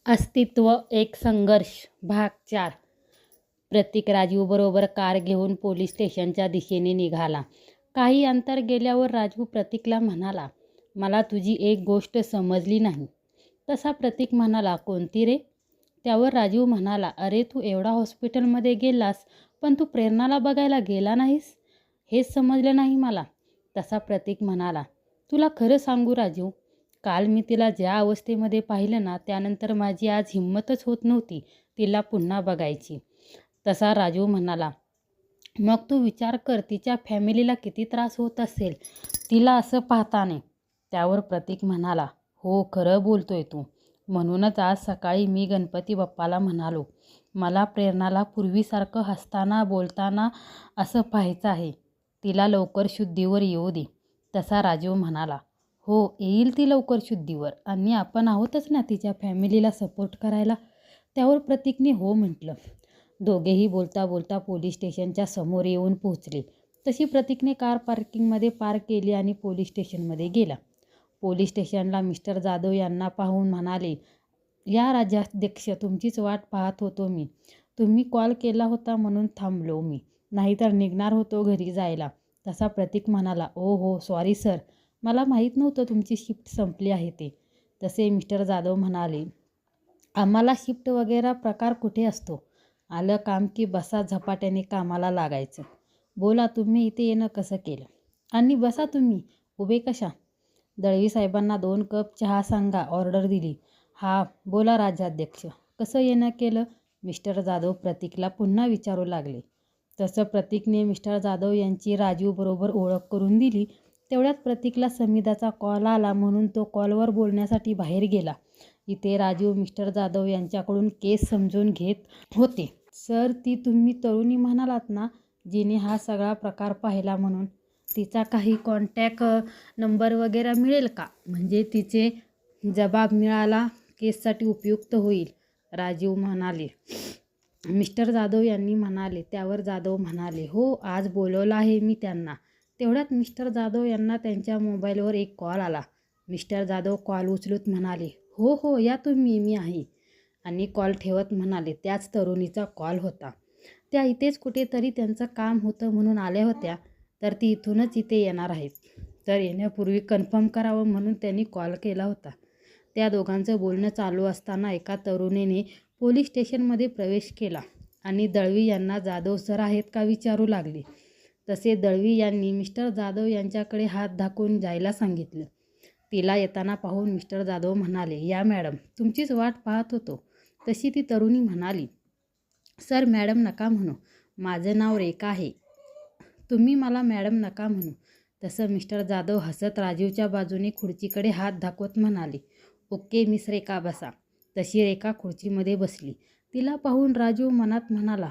अस्तित्व एक संघर्ष भाग 4. प्रतीक राजीवबरोबर कार घेऊन पोलीस स्टेशनच्या दिशेने निघाला. काही अंतर गेल्यावर राजीव प्रतीकला म्हणाला, मला तुझी एक गोष्ट समजली नाही. तसा प्रतीक म्हणाला, कोणती रे? त्यावर राजीव म्हणाला, अरे तू एवढा हॉस्पिटलमध्ये गेलास पण तू प्रेरणाला बघायला गेला नाहीस, हेच समजलं नाही मला. तसा प्रतीक म्हणाला, तुला खरं सांगू राजीव, काल मी तिला ज्या अवस्थेमध्ये पाहिलं ना, त्यानंतर माझी आज हिंमतच होत नव्हती तिला पुन्हा बघायची. तसा राजीव म्हणाला, मग तू विचार कर तिच्या फॅमिलीला किती त्रास होत असेल तिला असं पाहताने. त्यावर प्रतीक म्हणाला, हो खरं बोलतोय तू. म्हणूनच आज सकाळी मी गणपती बाप्पाला म्हणालो, मला प्रेरणाला पूर्वीसारखं हसताना बोलताना असं पाहायचं आहे. तिला लवकर शुद्धीवर येऊ दे. तसा राजीव म्हणाला, हो येईल ती लवकर शुद्धीवर, आणि आपण आहोतच ना तिच्या फॅमिलीला सपोर्ट करायला. त्यावर प्रतीकने हो म्हटलं. दोघेही बोलता बोलता पोलीस स्टेशनच्या समोर येऊन पोहोचले. तशी प्रतीकने कार पार्किंगमध्ये पार्क केली आणि पोलीस स्टेशनमध्ये गेला. पोलीस स्टेशनला मिस्टर जाधव यांना पाहून म्हणाले, या राज्याध्यक्ष, तुमचीच वाट पाहत होतो मी. तुम्ही कॉल केला होता म्हणून थांबलो मी, नाहीतर निघणार होतो घरी जायला. तसा प्रतीक म्हणाला, ओ हो सॉरी सर, मला माहीत नव्हतं तुमची शिफ्ट संपली आहे ते. तसे मिस्टर जाधव म्हणाले, आम्हाला शिफ्ट वगैरे प्रकार कुठे असतो, आलं काम की बसा झपाट्याने कामाला लागायचं. बोला तुम्ही इथे येणं कसं केलं, आणि बसा तुम्ही उभे कशा? दळवी साहेबांना 2 कप चहा सांगा, ऑर्डर दिली. हा बोला राज्याध्यक्ष, कसं येणं केलं? मिस्टर जाधव प्रतीकला पुन्हा विचारू लागले. तसं प्रतीकने मिस्टर जाधव यांची राजीवबरोबर ओळख करून दिली. तेवढ्यात प्रतीकला समिधाचा कॉल आला म्हणून तो कॉलवर बोलण्यासाठी बाहेर गेला. इथे राजीव मिस्टर जाधव यांच्याकडून केस समजून घेत होते. सर, ती तुम्ही तरुणी म्हणालात ना, जिने हा सगळा प्रकार पाहिला म्हणून, तिचा काही कॉन्टॅक्ट नंबर वगैरे मिळेल का? म्हणजे तिचे जबाब मिळाला केससाठी उपयुक्त होईल, राजीव म्हणाले. मिस्टर जाधव यांनी म्हणाले. त्यावर जाधव म्हणाले, हो आज बोलवलं आहे मी त्यांना. तेवढ्यात मिस्टर जाधव यांना त्यांच्या मोबाईलवर एक कॉल आला. मिस्टर जाधव कॉल उचलत म्हणाले, हो हो या तुम्ही, मी आहे. आणि कॉल ठेवत म्हणाले, त्याच तरुणीचा कॉल होता. त्या इथेच कुठेतरी त्यांचं काम होतं म्हणून आल्या होत्या, तर ती इथूनच इथे येणार आहेत. तर येण्यापूर्वी कन्फर्म करावं म्हणून त्यांनी कॉल केला होता. त्या दोघांचं बोलणं चालू असताना एका तरुणीने पोलीस स्टेशनमध्ये प्रवेश केला आणि दळवी यांना जाधव सर आहेत का विचारू लागली. तसे दळवी यांनी मिस्टर जाधव यांच्याकडे हात दाखवून जायला सांगितलं. तिला येताना पाहून मिस्टर जाधव म्हणाले, या मॅडम, तुमचीच वाट पाहत होतो. तशी ती तरुणी म्हणाली, सर मॅडम नका म्हणू, माझं नाव रेखा आहे, तुम्ही मला मॅडम नका म्हणू. तसं मिस्टर जाधव हसत राजीवच्या बाजूने खुर्चीकडे हात दाखवत म्हणाले, ओके मिस रेखा बसा. तशी रेखा खुर्चीमध्ये बसली. तिला पाहून राजीव मनात म्हणाला,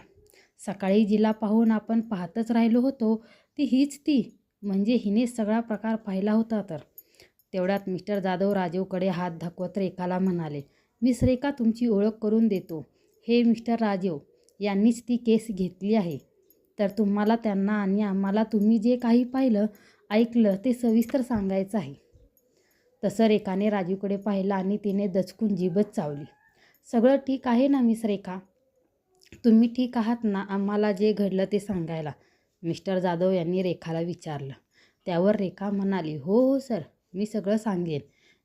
सकाळी जिला पाहून आपण पाहतच राहिलो होतो ती हीच ती, म्हणजे हिने सगळा प्रकार पाहिला होता तर. तेवढ्यात मिस्टर जाधव राजीवकडे हात दाखवत रेखाला म्हणाले, मिस रेखा तुमची ओळख करून देतो, हे मिस्टर राजीव यांनीच ती केस घेतली आहे. तर तुम्हाला त्यांना आणि आम्हाला तुम्ही जे काही पाहिलं ऐकलं ते सविस्तर सांगायचं आहे. तसं रेखाने राजीवकडे पाहिलं आणि तिने दचकून जीभच चावली. सगळं ठीक आहे ना मिस रेखा, तुम्ही ठीक आहात ना आम्हाला जे घडलं ते सांगायला? मिस्टर जाधव यांनी रेखाला विचारलं. त्यावर रेखा म्हणाली, हो हो सर, मी सगळं सांगेन.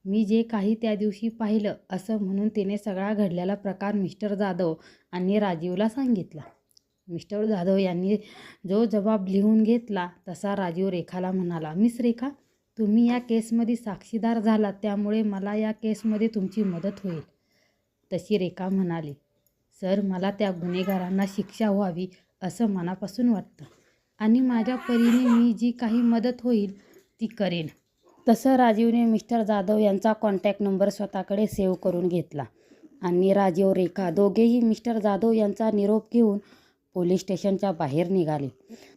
मी जे काही त्या दिवशी पाहिलं, असं म्हणून तिने सगळा घडलेला प्रकार मिस्टर जाधव आणि राजीवला सांगितला. मिस्टर जाधव यांनी जो जबाब लिहून घेतला तसा राजीव रेखाला म्हणाला, मिस रेखा, तुम्ही या केसमध्ये साक्षीदार झालात, त्यामुळे मला या केसमध्ये तुमची मदत होईल. तशी रेखा म्हणाली, सर मला त्या गुन्हेगारांना शिक्षा व्हावी असं मनापासून वाटतं, आणि माझ्या परीने मी जी काही मदत होईल ती करेन. तसं राजीवने मिस्टर जाधव यांचा कॉन्टॅक्ट नंबर स्वतःकडे सेव्ह करून घेतला आणि राजीव रेखा दोघेही मिस्टर जाधव यांचा निरोप घेऊन पोलीस स्टेशनच्या बाहेर निघाले.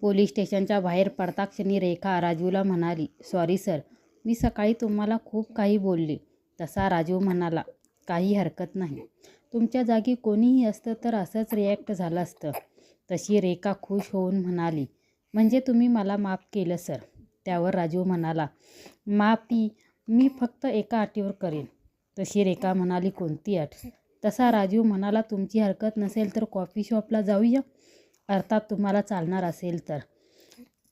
पोलीस स्टेशनच्या बाहेर पडताक्षणी रेखा राजीवला म्हणाली, सॉरी सर, मी सकाळी तुम्हाला खूप काही बोलले. तसा राजीव म्हणाला, काही हरकत नाही, तुमच्या जागी कोणीही असतं तर असंच रिॲक्ट झालं असतं. तशी रेखा खुश होऊन म्हणाली, म्हणजे तुम्ही मला माफ केलं सर. त्यावर राजीव म्हणाला, माफी मी फक्त एका अटीवर करेन. तशी रेखा म्हणाली, कोणती अट? तसा राजू म्हणाला, तुमची हरकत नसेल तर कॉफी शॉपला जाऊया, अर्थात तुम्हाला चालणार असेल तर.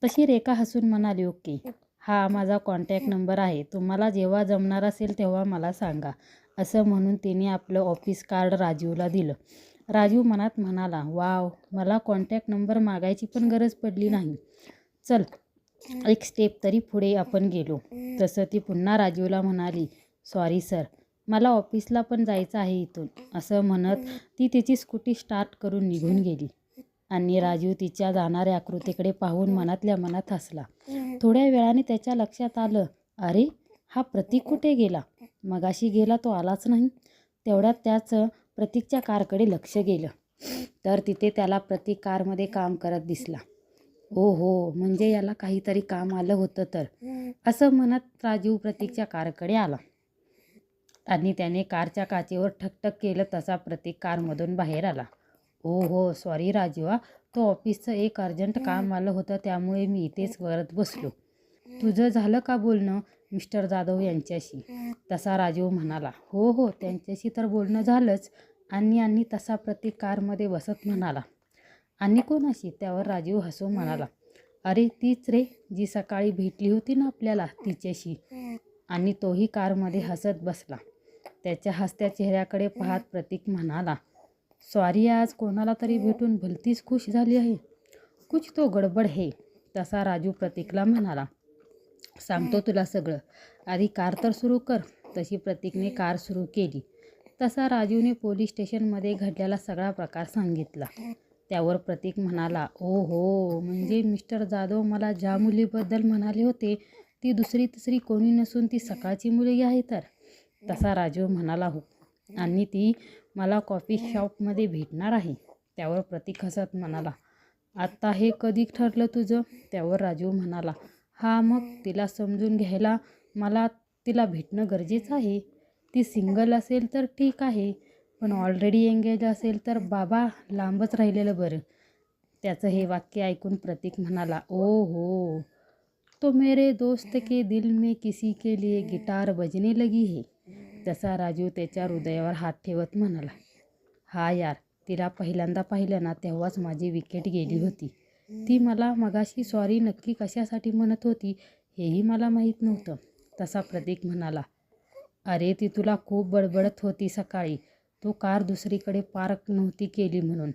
तशी रेखा हसून म्हणाली, ओके, हा माझा कॉन्टॅक्ट नंबर आहे, तुम्हाला जेव्हा जमणार असेल तेव्हा मला सांगा. असं म्हणून तिने आपलं ऑफिस कार्ड राजूला दिलं. राजू मनात म्हणाला, वाव, मला कॉन्टॅक्ट नंबर मागायची पण गरज पडली नाही. चल, एक स्टेप तरी पुढे आपण गेलो. तसं ती पुन्हा राजूला म्हणाली, सॉरी सर, मला ऑफिसला पण जायचं आहे इथून. असं म्हणत ती तिची स्कूटी स्टार्ट करून निघून गेली. आणि राजू तिच्या जाणाऱ्या आकृतीकडे पाहून मनातल्या मनात हसला. थोड्या वेळाने त्याच्या लक्षात आलं, अरे, हा प्रतीक कुठे गेला? मगाशी गेला तो आलाच नाही. तेवढ्यात त्याचं प्रतीकच्या कारकडे लक्ष गेलं, तर तिथे त्याला प्रतीक कारमध्ये काम करत दिसला. ओ हो, म्हणजे याला काहीतरी काम आलं होतं तर. असं म्हणत राजू प्रतीकच्या कारकडे आला आणि त्याने कारच्या काचेवर ठकठक केलं. तसा प्रतीक कारमधून बाहेर आला. ओ हो, सॉरी राजू, तो ऑफिसचं एक अर्जंट काम आलं होतं, त्यामुळे मी इथेच करत बसलो. तुझं झालं का बोलणं मिस्टर जाधव यांच्याशी? तसा राजू म्हणाला, हो हो, त्यांच्याशी तर बोलणं झालंच. आणि तसा प्रतीक कारमध्ये बसत म्हणाला, आणि कोणाशी? त्यावर राजू हसून म्हणाला, अरे तीच रे, जी सकाळी भेटली होती ना आपल्याला, तिच्याशी. आणि तोही कारमध्ये हसत बसला. त्याच्या हसत्या चेहऱ्याकडे पाहत प्रतीक म्हणाला, सॉरी, आज कोणाला तरी भेटून भलतीच खुश झाली आहे. कुछ तो गडबड है. तसा राजू प्रतीकला म्हणाला, सांगतो तुला सगळं, आधी कार तर सुरू कर. तशी प्रतीकने कार सुरू केली. तसा राजूने पोलीस स्टेशनमध्ये घडलेला सगळा प्रकार सांगितला. त्यावर प्रतीक म्हणाला, ओ हो, म्हणजे मिस्टर जाधव मला ज्या मुलीबद्दल म्हणाले होते ती दुसरी तिसरी कोणी नसून ती सकाळची मुलगी आहे तर? तसा राजू म्हणाला, हो, आणि ती मला कॉफी शॉपमध्ये भेटणार आहे. त्यावर प्रतीक हसत म्हणाला, आत्ता हे कधी ठरलं तुझं? त्यावर राजू म्हणाला, हा, मग तिला समजून घ्यायला मला तिला भेटणं गरजेचं आहे. ती सिंगल असेल तर ठीक आहे, पण ऑलरेडी एंगेज असेल तर बाबा लांबच राहिलेलं बरं. त्याचं हे वाक्य ऐकून प्रतीक म्हणाला, ओ हो, तो मेरे दोस्त के दिल में किसी के लिए गिटार बजने लगी है. तसा राजू त्याच्या हृदयावर हात ठेवत म्हणाला, हा यार, तिला पहिल्यांदा पाहिलं ना तेव्हाच माझी विकेट गेली होती. ती मला मगाशी सॉरी नक्की कशासाठी म्हणत होती हेही मला माहीत नव्हतं. तसा प्रतीक म्हणाला, अरे ती तुला खूप बडबडत होती सकाळी, तो कार दुसरीकडे पार्क नव्हती केली म्हणून.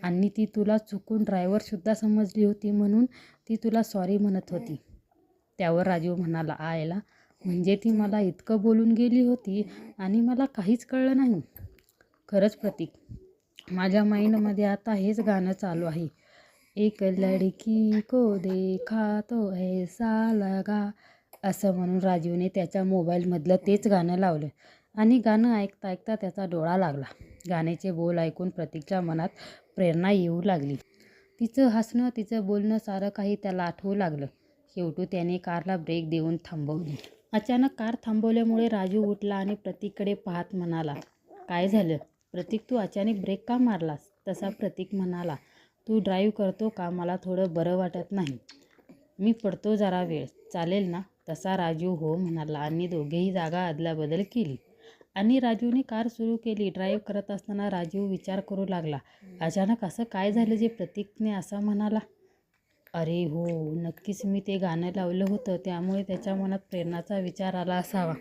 आणि ती तुला चुकून ड्रायव्हरसुद्धा समजली होती म्हणून ती तुला सॉरी म्हणत होती. त्यावर राजू म्हणाला, आयला, म्हणजे ती मला इतकं बोलून गेली होती आणि मला काहीच कळलं नाही. खरंच प्रतीक, माझ्या माइंडमध्ये आता हेच गाणं चालू आहे. एक लडकी को देखा तो ऐसा लगा. असं म्हणून राजूने त्याच्या मोबाईलमधलं तेच गाणं लावलं आणि गाणं ऐकता ऐकता त्याचा डोळा लागला. गाण्याचे बोल ऐकून प्रतीकच्या मनात प्रेरणा येऊ लागली. तिचं हसणं, तिचं बोलणं, सारं काही त्याला आठवू लागलं. शेवटी त्याने कारला ब्रेक देऊन थांबवली. अचानक कार थांबवल्यामुळे राजू उठला आणि प्रतीककडे पाहत म्हणाला, काय झालं प्रतीक, तू अचानक ब्रेक का मारलास? तसा प्रतीक म्हणाला, तू ड्राईव्ह करतो का? मला थोडं बरं वाटत नाही. मी पडतो जरा वेळ, चालेल ना? तसा राजू हो म्हणाला आणि दोघेही जागा अदलाबदल केली आणि राजूने कार सुरू केली. ड्राईव्ह करत असताना राजू विचार करू लागला, अचानक असं काय झालं जे प्रतीकने असं म्हणाला? अरे हो, नक्कीच मी ते गाणं लावलं होतं, त्यामुळे त्याच्या मनात प्रेरणाचा विचार आला असावा.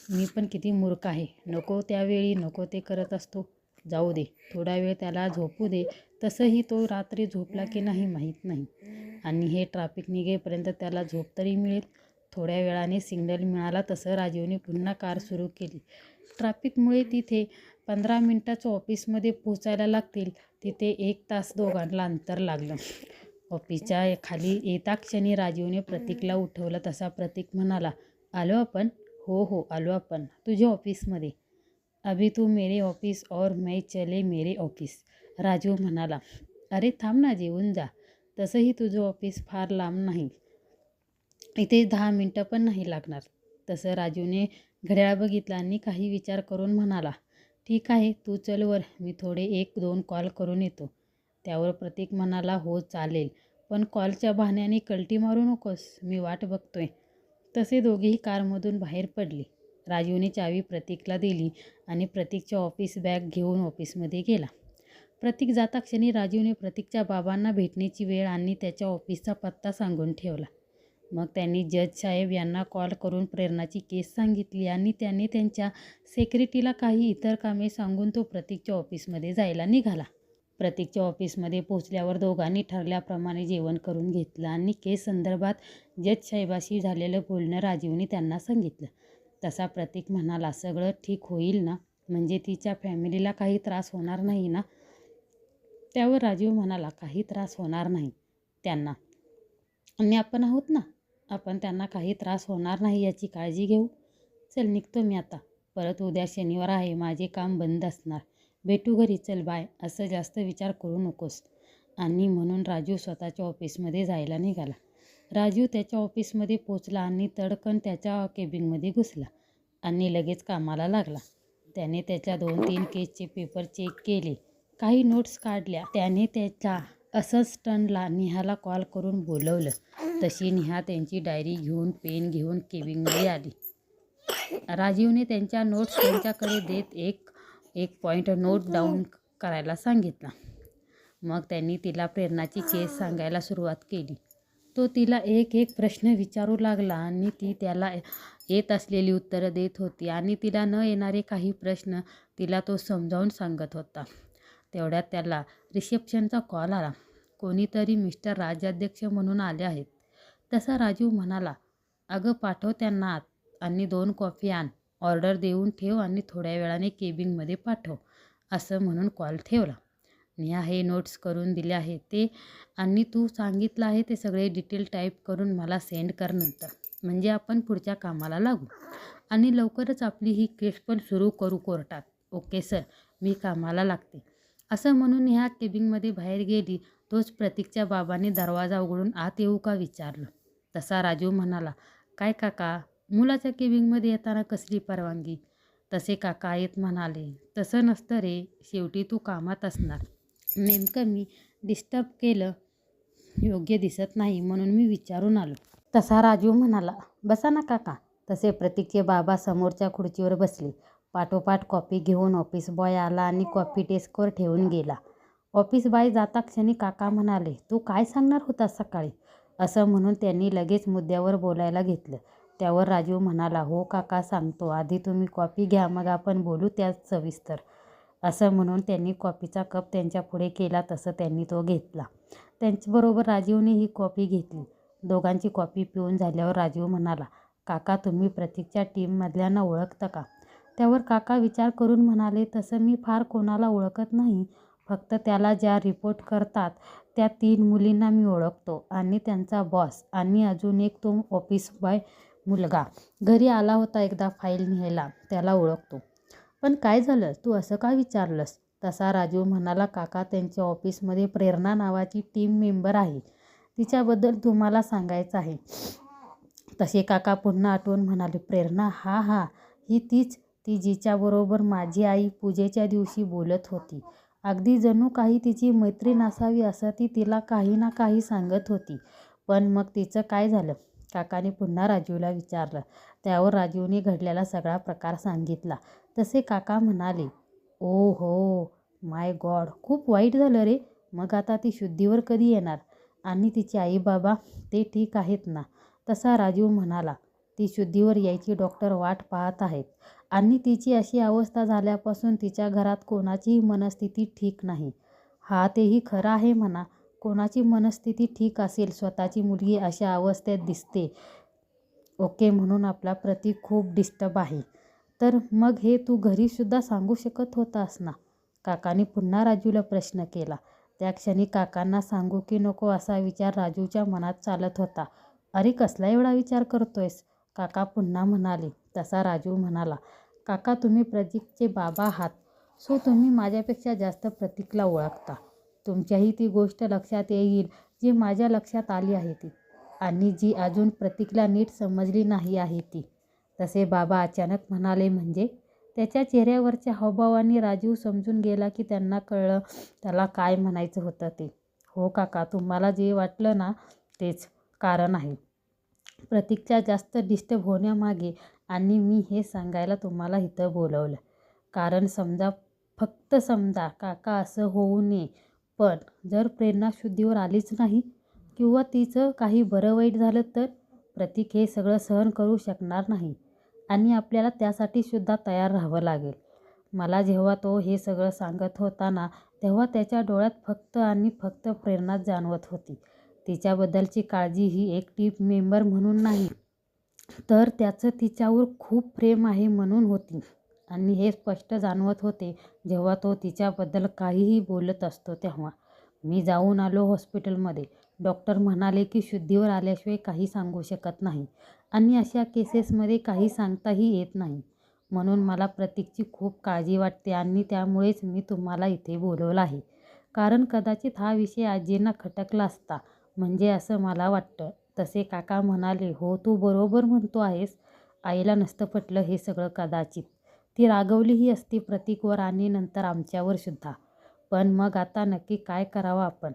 मी पण किती मूर्ख आहे, नको त्यावेळी नको ते करत असतो. जाऊ दे, थोडा वेळ त्याला झोपू दे. तसंही तो रात्री झोपला की नाही माहीत नाही, आणि हे ट्रॅफिक निघेपर्यंत त्याला झोप तरी मिळेल. थोड्या वेळाने सिग्नल मिळाला तसं राजूने पुन्हा कार सुरू केली. ट्रॅफिकमुळे तिथे 15 मिनिटाचं ऑफिसमध्ये पोचायला लागतील, तिथे 1 तास दोघांना अंतर लागलं. ऑफिसच्या खाली येता क्षणी राजूने प्रतीकला उठवलं. तसा प्रतीक म्हणाला, आलो आपण? हो हो, आलो आपण तुझ्या ऑफिसमध्ये. अभी तू मेरे ऑफिस और मैं चले मेरे ऑफिस. राजू म्हणाला, अरे थांब ना, जेवून जा. तसंही तुझं ऑफिस फार लांब नाही, इथे 10 मिनटं पण नाही लागणार. तसं राजूने घड्याळ बघितला आणि काही विचार करून म्हणाला, ठीक आहे, तू चल वर, मी थोडे 1-2 कॉल करून येतो. त्यावर प्रतीक म्हणाला, हो चालेल, पण कॉलच्या बहाण्याने कल्टी मारू नकोस, मी वाट बघतोय. तसे दोघेही कारमधून बाहेर पडले. राजूने चावी प्रतीकला दिली आणि प्रतीकच्या ऑफिस बॅग घेऊन ऑफिसमध्ये गेला. प्रतीक जाता क्षणी राजीवने प्रतीकच्या बाबांना भेटण्याची वेळ आणि त्याच्या ऑफिसचा पत्ता सांगून ठेवला. मग त्यांनी जज साहेब यांना कॉल करून प्रेरणाची केस सांगितली आणि त्याने त्यांच्या सेक्रेटरीला काही इतर कामे सांगून तो प्रतीकच्या ऑफिसमध्ये जायला निघाला. प्रतीकच्या ऑफिसमध्ये पोहोचल्यावर दोघांनी ठरल्याप्रमाणे जेवण करून घेतलं आणि केस संदर्भात जज साहेबाशी झालेलं बोलणं राजीवने त्यांना सांगितलं. तसा प्रतीक म्हणाला, सगळं ठीक होईल ना, म्हणजे तिच्या फॅमिलीला काही त्रास होणार नाही ना. त्यावर राजीव म्हणाला, काही त्रास होणार नाही त्यांना, आणि आपण आहोत ना, आपण त्यांना काही त्रास होणार नाही याची काळजी घेऊ. चल निघतो मी आता, परत उद्या शनिवार आहे, माझे काम बंद असणार, भेटू घरी, चल बाय. असं जास्त विचार करू नकोस. आणि म्हणून राजू स्वतःच्या ऑफिसमध्ये जायला निघाला. राजू त्याच्या ऑफिसमध्ये पोचला आणि तडकन त्याच्या केबिनमध्ये घुसला आणि लगेच कामाला लागला. त्याने त्याच्या 2-3 केसचे पेपर चेक केले, काही नोट्स काढल्या. त्याने त्याच्या असिस्टंटला नेहाला कॉल करून बोलवलं. तशी नेहा त्यांची डायरी घेऊन पेन घेऊन केबिनमध्ये आली. राजीवने त्यांच्या नोट्स त्यांच्याकडे देत एक पॉईंट नोट डाऊन करायला सांगितला. मग त्यांनी तिला प्रेरणाची केस सांगायला सुरुवात केली. तो तिला एक प्रश्न विचारू लागला आणि ती त्याला येत असलेली उत्तरं देत होती आणि तिला न येणारे काही प्रश्न तिला तो समजावून सांगत होता. तेवढ्यात त्याला रिसेप्शनचा कॉल आला. कोणीतरी मिस्टर राज्याध्यक्ष म्हणून आले आहेत. तसा राजीव म्हणाला, अगं पाठव त्यांना आत आणि 2 कॉफी आण, ऑर्डर देऊन ठेव आणि थोड्या वेळाने केबिनमध्ये पाठव, असं म्हणून कॉल ठेवला. नेहा हे नोट्स करून दिले आहे ते, आणि तू सांगितलं आहे ते सगळे डिटेल टाईप करून मला सेंड कर नंतर, म्हणजे आपण पुढच्या कामाला लागू आणि लवकरच आपली ही केस पण सुरू करू कोर्टात. ओके सर, मी कामाला लागते. असं म्हणून नेहा केबिनमध्ये बाहेर गेली. तोच प्रतीकच्या बाबांनी दरवाजा उघडून आत येऊ का विचारलं. तसा राजीव म्हणाला, काय काका, मुलाच्या केबिनमध्ये येताना कसली परवानगी. तसे काका आहेत म्हणाले, तसं नसतं रे, शेवटी तू कामात असणार, नेमकं मी डिस्टर्ब केलं योग्य दिसत नाही म्हणून मी विचारून आलो. तसा राजीव म्हणाला, बसा ना काका. तसे प्रतीकचे बाबा समोरच्या खुर्चीवर बसले. पाठोपाठ कॉफी घेऊन ऑफिस बॉय आला आणि कॉफी डेस्कवर ठेवून गेला. ऑफिस बॉय जाता क्षणी काका म्हणाले, तू काय सांगणार होतास सकाळी. असं म्हणून त्यांनी लगेच मुद्द्यावर बोलायला घेतलं. त्यावर राजीव म्हणाला, हो काका सांगतो, आधी तुम्ही कॉफी घ्या, मग आपण बोलू त्यात सविस्तर. असं म्हणून त्यांनी कॉफीचा कप त्यांच्या पुढे केला. तसं त्यांनी तो घेतला. त्यांच्याबरोबर राजीवने ही कॉफी घेतली. दोघांची कॉफी पिऊन झाल्यावर राजीव म्हणाला, काका तुम्ही प्रतीकच्या टीममधल्यांना ओळखता का. त्यावर काका विचार करून म्हणाले, तसं मी फार कोणाला ओळखत नाही, फक्त त्याला ज्या रिपोर्ट करतात त्या 3 मुलींना मी ओळखतो आणि त्यांचा बॉस आणि अजून एक तो ऑफिस बॉय मुलगा घरी आला होता एकदा फाईल न्यायला, त्याला ओळखतो. पण काय झालं, तू असं का विचारलंस. तसा राजीव म्हणाला, काका त्यांच्या ऑफिसमध्ये प्रेरणा नावाची टीम मेंबर आहे, तिच्याबद्दल तुम्हाला सांगायचं आहे. तसे काका पुन्हा आठवून म्हणाले, प्रेरणा, हा ही तीच, ती जिच्याबरोबर माझी आई पूजेच्या दिवशी बोलत होती. अगदी जणू काही तिची मैत्रीण असावी असं ती तिला काही ना काही सांगत होती. पण मग तिचं काय झालं. काकाने पुन्हा राजीवला विचारलं. त्यावर राजीवने घडलेला सगळा प्रकार सांगितला. तसे काका म्हणाले, ओ हो माय गॉड, खूप वाईट झालं रे. मग आता ती शुद्धीवर कधी येणार आणि तिचे आई बाबा ते ठीक आहेत ना. तसा राजीव म्हणाला, ती शुद्धीवर यायची डॉक्टर वाट पाहत आहेत आणि तिची अशी अवस्था झाल्यापासून तिच्या घरात कोणाचीही मनस्थिती ठीक नाही. हा तेही खरं आहे म्हणा, कोणाची मनस्थिती ठीक असेल, स्वतःची मुलगी अशा अवस्थेत दिसते. ओके, म्हणून आपला प्रतीक खूप डिस्टर्ब आहे. तर मग हे तू घरीसुद्धा सांगू शकत होतास ना. काकाने पुन्हा राजूला प्रश्न केला. त्या क्षणी काकांना सांगू की नको असा विचार राजूच्या मनात चालत होता. अरे कसला एवढा विचार करतोयस, काका पुन्हा म्हणाले. तसा राजू म्हणाला, काका तुम्ही प्रतीकचे बाबा आहात, सो तुम्ही माझ्यापेक्षा जास्त प्रतीकला ओळखता. तुमच्याही ती गोष्ट लक्षात येईल जी माझ्या लक्षात आली आहे ती, आणि जी अजून प्रतीकला नीट समजली नाही आहे ती. तसे बाबा अचानक म्हणाले, म्हणजे. त्याच्या चेहऱ्यावरच्या हावभावाने राजीव समजून गेला की त्यांना कळलं त्याला काय म्हणायचं होतं ते. हो काका, तुम्हाला जे वाटलं ना तेच कारण आहे प्रतीकच्या जास्त डिस्टर्ब होण्यामागे, आणि मी हे सांगायला तुम्हाला इथं बोलवलं. कारण फक्त समजा काका असं होऊ नये, पण जर प्रेरणा शुद्धीवर आलीच नाही किंवा तिचं काही बरं वाईट झालं तर प्रतीक हे सगळं सहन करू शकणार नाही आणि आपल्याला त्यासाठी सुद्धा तयार राहावं लागेल. मला जेव्हा तो हे सगळं सांगत होता ना, तेव्हा त्याच्या डोळ्यात फक्त आणि फक्त प्रेरणाच जाणवत होती. तिच्याबद्दलची काळजी ही एक टीम मेंबर म्हणून नाही, तर त्याचं तिच्यावर खूप प्रेम आहे म्हणून होती. आणि हे स्पष्ट जाणवत होते जेव्हा तो तिच्याबद्दल काहीही बोलत असतो तेव्हा. मी जाऊन आलो हॉस्पिटलमध्ये. डॉक्टर म्हणाले की शुद्धीवर आल्याशिवाय काही सांगू शकत नाही आणि अशा केसेसमध्ये काही सांगताही येत नाही. म्हणून मला प्रतीकची खूप काळजी वाटते आणि त्यामुळेच मी तुम्हाला इथे बोलवलं आहे. कारण कदाचित हा विषय आजींना खटकला असता, म्हणजे असं मला वाटतं. तसे काका म्हणाले, हो तू बरोबर म्हणतो आहेस. आईला नसतं पटलं हे सगळं कदाचित. ती रागवलीही असती प्रतीकवर आणि नंतर आमच्यावर सुद्धा. पण मग आता नक्की काय करावं आपण?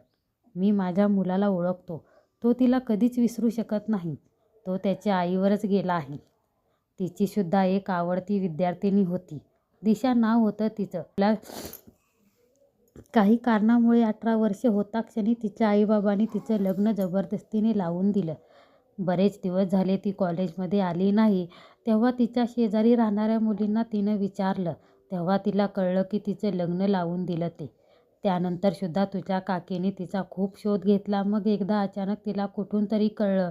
मी माझ्या मुलाला ओळखतो. तो तिला कधीच विसरू शकत नाही. तो त्याच्या आईवरच गेला आहे. तिची सुद्धा एक आवडती विद्यार्थिनी होती. दिशा नाव होतं तिचं. तिला काही कारणामुळे 18 वर्ष होता क्षणी तिच्या आईबाबांनी तिचं लग्न जबरदस्तीने लावून दिलं. बरेच दिवस झाले ती कॉलेजमध्ये आली नाही. तेव्हा तिच्या शेजारी राहणाऱ्या मुलींना तिनं विचारलं. तेव्हा तिला कळलं की तिचं लग्न लावून दिलं ते. त्यानंतर सुद्धा तुझ्या काकीने तिचा खूप शोध घेतला. मग एकदा अचानक तिला कुठून तरी कळलं.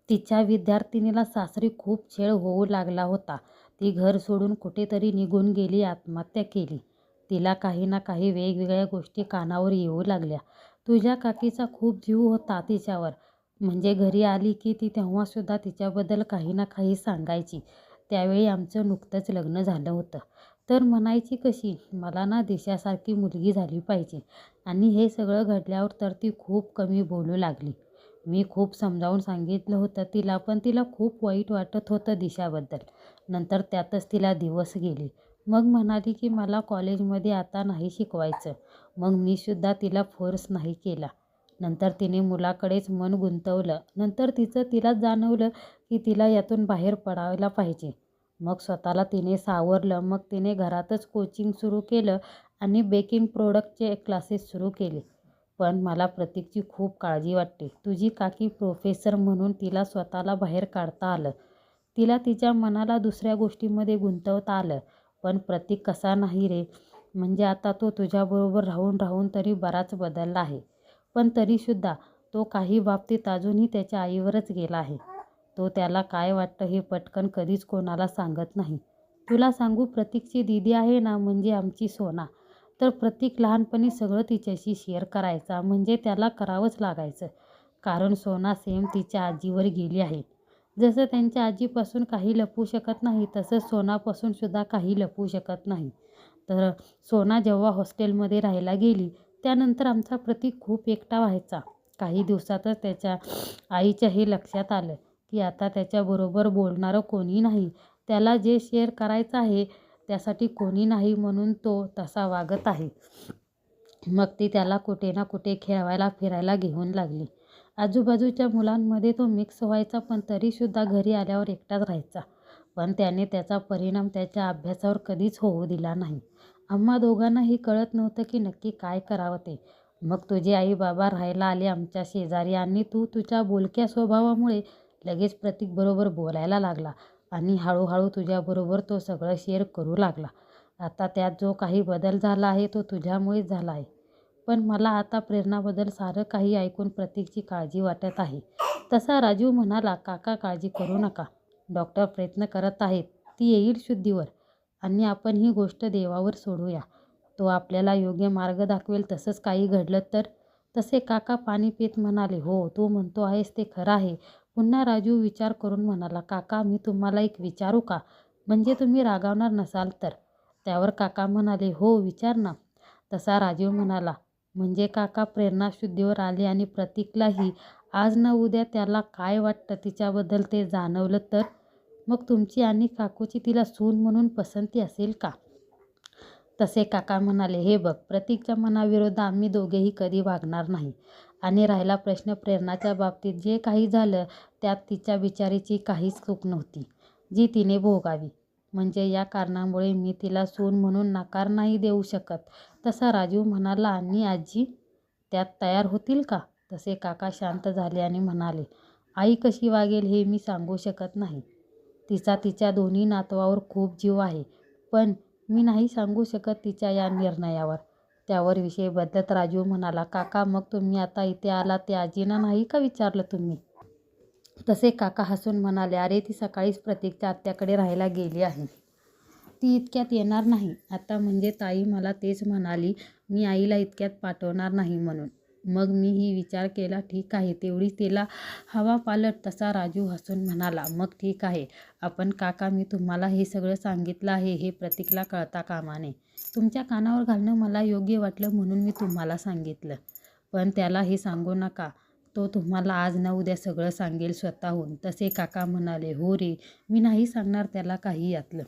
तिच्या विद्यार्थिनीला सासरी खूप छळ होऊ लागला होता. ती घर सोडून कुठेतरी निघून गेली, आत्महत्या केली. तिला काही ना काही वेगवेगळ्या गोष्टी कानावर येऊ लागल्या. तुझ्या काकीचा खूप जीव होता तिच्यावर. म्हणजे घरी आली की ती तेव्हासुद्धा तिच्याबद्दल काही ना काही सांगायची. त्यावेळी आमचं नुकतंच लग्न झालं होतं. तर म्हणायची कशी, मला ना दिशासारखी मुलगी झाली पाहिजे. आणि हे सगळं घडल्यावर तर ती खूप कमी बोलू लागली. मी खूप समजावून सांगितलं होतं तिला, पण तिला खूप वाईट वाटत होतं दिशाबद्दल. नंतर त्यातच तिला दिवस गेले. मग म्हणाली की मला कॉलेजमध्ये आता नाही शिकवायचं. मग मी सुद्धा तिला फोर्स नाही केला. नंतर तिने मुलाकडेच मन गुंतवलं. नंतर तिलाच जाणवलं की तिला यातून बाहेर पडायला पाहिजे. मग स्वतःला तिने सावरलं. मग तिने घरातच कोचिंग सुरू केलं आणि बेकिंग प्रोडक्टचे क्लासेस सुरू केले. पण मला प्रतीकची खूप काळजी वाटते. तुझी काकी प्रोफेसर म्हणून तिला स्वतःला बाहेर काढता आलं. तिला तिच्या मनाला दुसऱ्या गोष्टींमध्ये गुंतवता आलं. पण प्रतीक कसा नाही रे. म्हणजे आता तो तुझ्याबरोबर राहून राहून तरी बराच बदलला आहे. पण तरीसुद्धा तो काही बाबतीत अजूनही त्याच्या आईवरच गेला आहे. तो त्याला काय वाटतं हे पटकन कधीच कोणाला सांगत नाही. तुला सांगू, प्रतीकची दीदी आहे ना, म्हणजे आमची सोना. तर प्रतीक लहानपणी सगळं तिच्याशी शेअर करायचा. म्हणजे त्याला करावंच लागायचं. कारण सोना सेम तिच्या आजीवर गेली आहे. जसं त्यांच्या आजीपासून काही लपवू शकत नाही, तसं सोनापासून सुद्धा काही लपवू शकत नाही. तर सोना जेव्हा हॉस्टेलमध्ये राहायला गेली, त्यानंतर आमचा प्रतीक खूप एकटा व्हायचा. काही दिवसातच त्याच्या आईच्या हे लक्षात आलं की आता त्याच्याबरोबर बोलणारं कोणी नाही. त्याला जे शेअर करायचं आहे त्यासाठी कोणी नाही, म्हणून तो तसा वागत आहे. मग ती त्याला कुठे ना कुठे खेळवायला फिरायला घेऊन लागली. आजूबाजूच्या मुलांमध्ये तो मिक्स व्हायचा, पण तरीसुद्धा घरी आल्यावर एकटाच राहायचा. पण त्याने त्याचा परिणाम त्याच्या अभ्यासावर कधीच होऊ दिला नाही. आम्हा दोघांनाही कळत नव्हतं की नक्की काय करावं ते. मग तुझे आई बाबा राहायला आले आमच्या शेजारी आणि तू तुझ्या बोलक्या स्वभावामुळे लगेच प्रतीकबरोबर बोलायला लागला आणि हळूहळू तुझ्याबरोबर तो सगळं शेअर करू लागला. आता त्यात जो काही बदल झाला आहे तो तुझ्यामुळेच झाला आहे. पण मला आता प्रेरणाबद्दल सारं काही ऐकून प्रतीकची काळजी वाटत आहे. तसा राजीव म्हणाला, काका काळजी करू नका. डॉक्टर प्रयत्न करत आहेत. ती येईल शुद्धीवर आणि आपण ही गोष्ट देवावर सोडूया. तो आपल्याला योग्य मार्ग दाखवेल. तसंच काही घडलं तर. तसे काका पाणी पीत म्हणाले, हो तू म्हणतो आहेस ते खरं आहे. पुन्हा राजू विचार करून म्हणाला, काका मी तुम्हाला एक विचारू का? म्हणजे तुम्ही रागावणार नसाल तर. त्यावर काका म्हणाले, हो विचार ना. तसा राजीव म्हणाला, म्हणजे काका प्रेरणा शुद्धीवर आली आणि प्रतीकलाही आज ना उद्या त्याला काय वाटतं तिच्याबद्दल ते जाणवलं तर? मग तुमची आणि काकूची तिला सून म्हणून पसंती असेल का? तसे काका म्हणाले, हे बघ, प्रतीकच्या मनाविरुद्ध आम्ही दोघेही कधी वागणार नाही. आणि राहिला प्रश्न प्रेरणाच्या बाबतीत, जे काही झालं त्यात तिच्या बिचारीची काहीच चूक नव्हती, जी तिने भोगावी. म्हणजे या कारणामुळे मी तिला सून म्हणून नकार नाही देऊ शकत. तसा राजू म्हणाला, आणि आजी त्यात तयार होतील का? तसे काका शांत झाले आणि म्हणाले, आई कशी वागेल हे मी सांगू शकत नाही. तिचा तिच्या दोन्ही नातवावर खूप जीव आहे, पण मी नाही सांगू शकत तिच्या या निर्णयावर. त्यावर विषय बदलत राजू म्हणाला, काका मग तुम्ही आता इथे आलात ते आजींना नाही का विचारलं तुम्ही? तसे काका हसून म्हणाले, अरे ती सकाळीच प्रतीकच्या आत्याकडे राहायला गेली आहे. ती इतक्यात येणार नाही आता. म्हणजे ताई मला तेच म्हणाली, मी आईला इतक्यात पाठवणार नाही म्हणून. मग मीही विचार केला, ठीक आहे तेवढी तिला हवा पालट. तसा राजू हसून म्हणाला, मग ठीक आहे. आपण काका मी तुम्हाला हे सगळं सांगितलं आहे हे प्रतीकला कळता कामा नये. तुमच्या कानावर घालणं मला योग्य वाटलं म्हणून मी तुम्हाला सांगितलं. पण त्याला हे सांगू नका. तो तुम्हाला आज ना उद्या सगळं सांगेल स्वतःहून. तसे काका म्हणाले, हो रे, मी नाही सांगणार त्याला काही यातलं.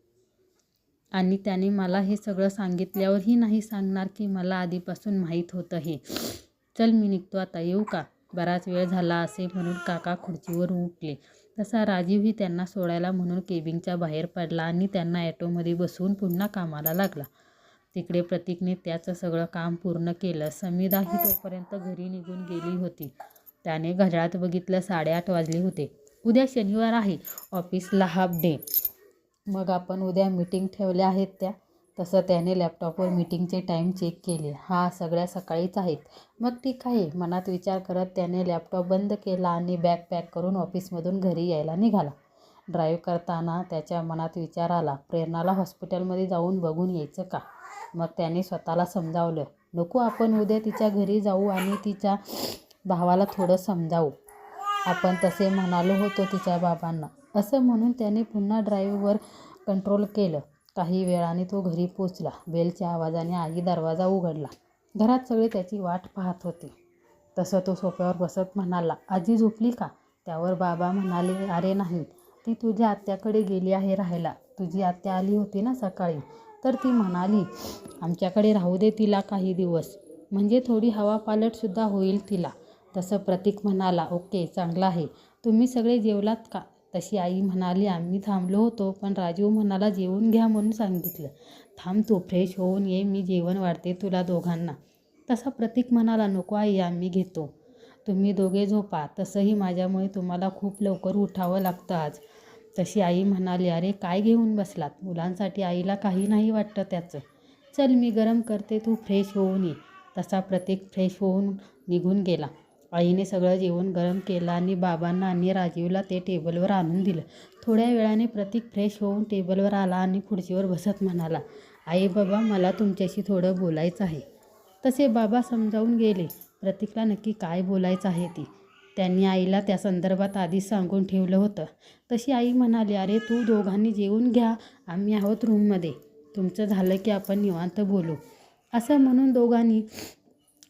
आणि त्याने मला हे सगळं सांगितल्यावरही नाही सांगणार की मला आधीपासून माहीत होतं हे. चल मी निघतो आता, येऊ का? बराच वेळ झाला असे म्हणून काका खुर्चीवरून उठले. तसा राजीवही त्यांना सोडायला म्हणून केबिनच्या बाहेर पडला आणि त्यांना ॲटोमध्ये बसवून पुन्हा कामाला लागला. तिकडे प्रतीकने त्याचं सगळं काम पूर्ण केलं. समीदाही तोपर्यंत घरी निघून गेली होती. त्याने घड्याळात बघितलं, 8:30 वाजले होते. उद्या शनिवार आहे, ऑफिसला हाफ डे. मग आपण उद्या मीटिंग ठेवल्या आहेत त्या. तसं त्याने लॅपटॉपवर मीटिंगचे टाईम चेक केले. हा सगळ्या सकाळीच आहेत. मग ठीक आहे मनात विचार करत त्याने लॅपटॉप बंद केला आणि बॅग पॅक करून ऑफिसमधून घरी यायला निघाला. ड्राईव्ह करताना त्याच्या मनात विचार आला, प्रेरणाला हॉस्पिटलमध्ये जाऊन बघून यायचं का? मग त्याने स्वतःला समजावलं, नको आपण उद्या तिच्या घरी जाऊ आणि तिच्या भावाला थोडं समजावू. आपण तसे म्हणालो होतो तिच्या बाबांना. असं म्हणून त्याने पुन्हा ड्राईव्हवर कंट्रोल केलं. काही वेळाने तो घरी पोचला. बेलच्या आवाजाने आई दरवाजा उघडला. घरात सगळे त्याची वाट पाहत होते. तसं तो सोफ्यावर बसत म्हणाला, आजी झोपली का? त्यावर बाबा म्हणाले, अरे नाही, ती तुझ्या आत्याकडे गेली आहे राहायला. तुझी आत्या आली होती ना सकाळी, तर ती म्हणाली आमच्याकडे राहू दे तिला काही दिवस, म्हणजे थोडी हवा पालटसुद्धा होईल तिला. तसं प्रतीक म्हणाला, ओके चांगलं आहे. तुम्ही सगळे जेवलात का? तशी आई म्हणाली, आम्ही थांबलो होतो पण राजीव म्हणाला जेवून घ्या म्हणून सांगितलं. थांब तू फ्रेश होऊन ये, मी जेवण वाढते तुला दोघांना. तसा प्रतीक म्हणाला, नको आई आम्ही घेतो, तुम्ही दोघे झोपा. तसंही माझ्यामुळे तुम्हाला खूप लवकर उठावं लागतं आज. तशी आई म्हणाली, अरे काय घेऊन बसलात? मुलांसाठी आईला काही नाही वाटतं त्याचं. चल मी गरम करते, तू फ्रेश होऊन ये. तसा प्रतीक फ्रेश होऊन निघून गेला. आईने सगळं जेवण गरम केलं आणि बाबांना आणि राजीवला ते टेबलवर आणून दिलं. थोड्या वेळाने प्रतीक फ्रेश होऊन टेबलवर आला आणि खुर्चीवर बसत म्हणाला, आई बाबा मला तुमच्याशी थोडं बोलायचं आहे. तसे बाबा समजावून गेले प्रतीकला नक्की काय बोलायचं आहे ती. त्यांनी आईला त्या संदर्भात आधीच सांगून ठेवलं होतं. तशी आई म्हणाली, अरे तू दोघांनी जेवून घ्या, आम्ही आहोत रूममध्ये, तुमचं झालं की आपण निवांत बोलू. असं म्हणून दोघांनी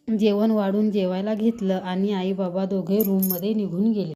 जेवण वाढून जेवायला घेतलं आणि आई बाबा दोघे रूममध्ये निघून गेले.